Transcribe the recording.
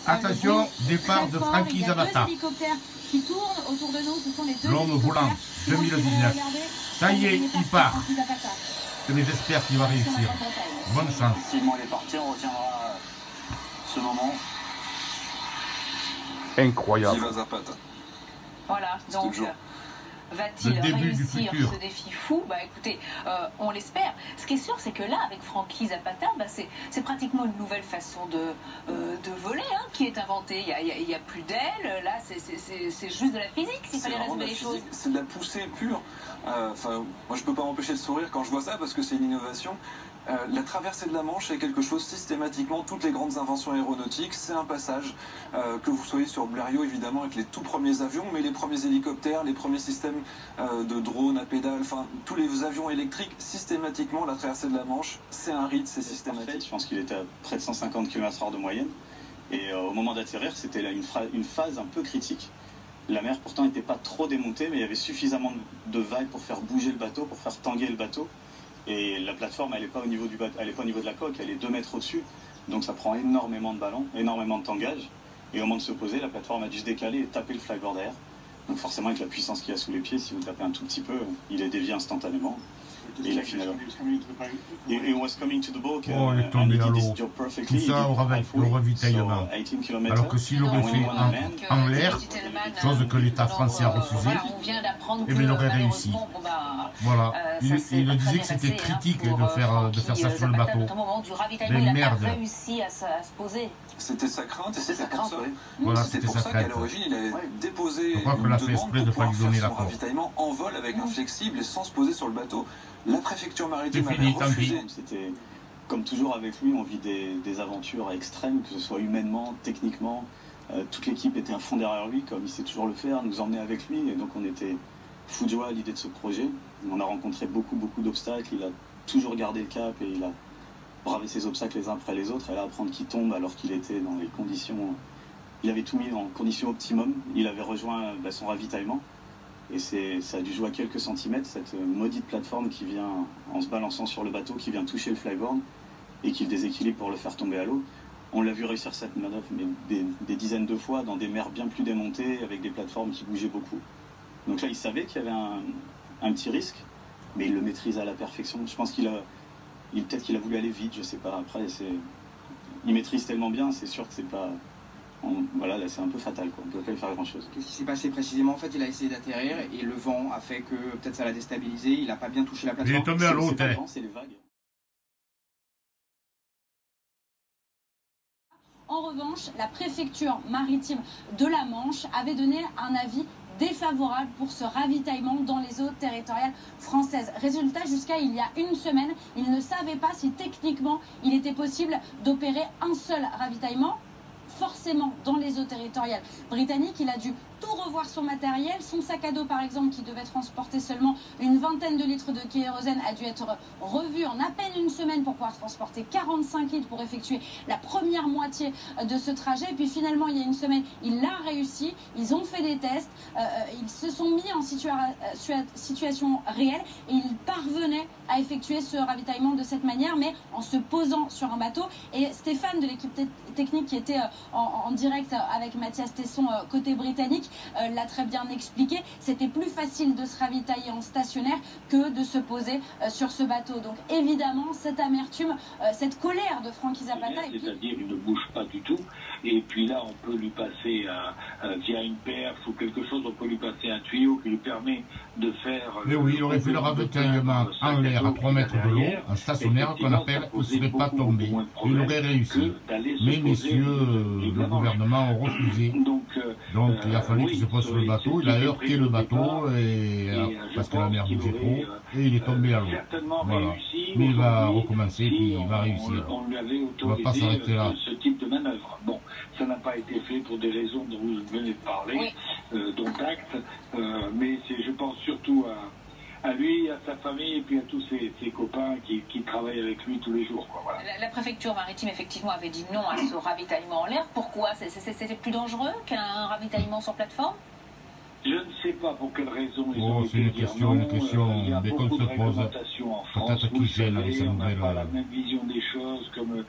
Attention, départ de Frankie Zabata. Qui tournent autour de nous, ce sont les deux l'homme volant 2019. Ça y est, il part. Mais j'espère qu'il va réussir. Bonne chance. Effectivement, il est parti, on retiendra ce moment. Incroyable. Viva Zapata. Voilà, donc va-t-il réussir ce défi fou? Bah écoutez, on l'espère. Ce qui est sûr, c'est que là, avec Frankie Zapata, bah, c'est pratiquement une nouvelle façon de voler qui est inventée. Il n'y a plus d'aile, là c'est juste de la physique, s'il fallait résumer les choses. C'est de la poussée pure. Moi je peux pas m'empêcher de sourire quand je vois ça parce que c'est une innovation. La traversée de la Manche est quelque chose systématiquement, toutes les grandes inventions aéronautiques, c'est un passage, que vous soyez sur Blériot évidemment avec les tout premiers avions, mais les premiers hélicoptères, les premiers systèmes de drones à pédales, enfin tous les avions électriques, systématiquement la traversée de la Manche, c'est un rite, c'est systématique. Je pense qu'il était à près de 150 km/h de moyenne, et au moment d'atterrir, c'était là une phase un peu critique. La mer pourtant n'était pas trop démontée, mais il y avait suffisamment de vagues pour faire bouger le bateau, pour faire tanguer le bateau. Et la plateforme, elle n'est pas au niveau du bateau, elle est pas au niveau de la coque, elle est 2 mètres au-dessus. Donc ça prend énormément de ballons, énormément de tangage. Et au moment de se poser, la plateforme a dû se décaler et taper le flyboard derrière. Donc forcément, avec la puissance qu'il y a sous les pieds, si vous tapez un tout petit peu, il est dévié instantanément. Et il a fini alors. It was coming to the boat. Oh, il est tombé à l'eau. Tout ça au ravitaillement. Alors que s'il aurait fait en l'air, chose que l'État français a refusé, eh bien, il aurait réussi. Voilà. Il le disait que c'était critique de faire ça sur le bateau. Mais merde. C'était sa crainte et c'était pour ça. Voilà, c'était pour ça qu'à l'origine il a déposé une demande pour pouvoir faire son ravitaillement en vol avec un flexible et sans se poser sur le bateau. La préfecture maritime avait refusé. C'était comme toujours avec lui, on vit des aventures extrêmes, que ce soit humainement, techniquement. Toute l'équipe était à fond derrière lui, comme il sait toujours le faire, nous emmener avec lui. Et donc on était fous de joie à l'idée de ce projet. On a rencontré beaucoup d'obstacles. Il a toujours gardé le cap et il a bravé ses obstacles les uns après les autres. Et là, apprendre qu'il tombe alors qu'il était dans les conditions... Il avait tout mis en conditions optimum. Il avait rejoint son ravitaillement. Et ça a dû jouer à quelques centimètres, cette maudite plateforme qui vient, en se balançant sur le bateau, qui vient toucher le flyboard et qui le déséquilibre pour le faire tomber à l'eau. On l'a vu réussir cette manœuvre mais des dizaines de fois dans des mers bien plus démontées, avec des plateformes qui bougeaient beaucoup. Donc là, il savait qu'il y avait un petit risque, mais il le maîtrise à la perfection. Je pense peut-être qu'il a voulu aller vite, je sais pas. Après, il maîtrise tellement bien, c'est sûr que c'est pas... Voilà, là c'est un peu fatal, quoi. On ne peut pas y faire grand chose. Qu'est-ce qui s'est passé précisément? En fait, il a essayé d'atterrir et le vent a fait que peut-être ça l'a déstabilisé, il n'a pas bien touché la plateforme. Il est tombé à l'eau, c'est les vagues. En revanche, la préfecture maritime de la Manche avait donné un avis défavorable pour ce ravitaillement dans les eaux territoriales françaises. Résultat, jusqu'à il y a une semaine, il ne savait pas si techniquement il était possible d'opérer un seul ravitaillement. Forcément, dans les eaux territoriales britanniques, il a dû tout revoir son matériel. Son sac à dos, par exemple, qui devait transporter seulement une vingtaine de litres de kérosène, a dû être revu en à peine une semaine pour pouvoir transporter 45 litres pour effectuer la première moitié de ce trajet. Et puis finalement, il y a une semaine, il l'a réussi. Ils ont fait des tests. Ils se sont mis en situation réelle et ils parvenaient à effectuer ce ravitaillement de cette manière, mais en se posant sur un bateau. Et Stéphane de l'équipe technique qui était en direct avec Mathias Tesson côté britannique l'a très bien expliqué. C'était plus facile de se ravitailler en stationnaire que de se poser sur ce bateau. Donc évidemment, cette amertume, cette colère de Frankie Zapata... C'est-à-dire il ne bouge pas du tout. Et puis là, on peut lui passer via une perche ou quelque chose, on peut lui passer un tuyau qui lui permet de faire... Mais oui, il aurait fait le ravitaillement en l'air à 3 mètres de l'eau, un stationnaire qu'on appelle « il ne serait pas tombé ». Il aurait réussi. Mais messieurs, le gouvernement a refusé. Donc il a fallu qu'il se pose sur le bateau, il a heurté le bateau parce que la mer bougeait trop et il est tombé à l'eau. Voilà. Mais il va recommencer puis il va réussir. On lui avait On va pas s'arrêter là. ce type de manœuvre. Bon, ça n'a pas été fait pour des raisons dont vous venez de parler, dont acte, mais je pense surtout à lui, à sa famille et puis à tous ses copains qui travaillent avec lui tous les jours. Quoi, voilà. La préfecture maritime, effectivement, avait dit non à ce ravitaillement en l'air. Pourquoi? C'était plus dangereux qu'un ravitaillement sur plateforme? Je ne sais pas pour quelle raison ils ont c'est une question il y a dès qu'on beaucoup se de pose. réglementations en France. Peut-être qu'ils gênent avec sa nouvelle... pas la même vision des choses comme...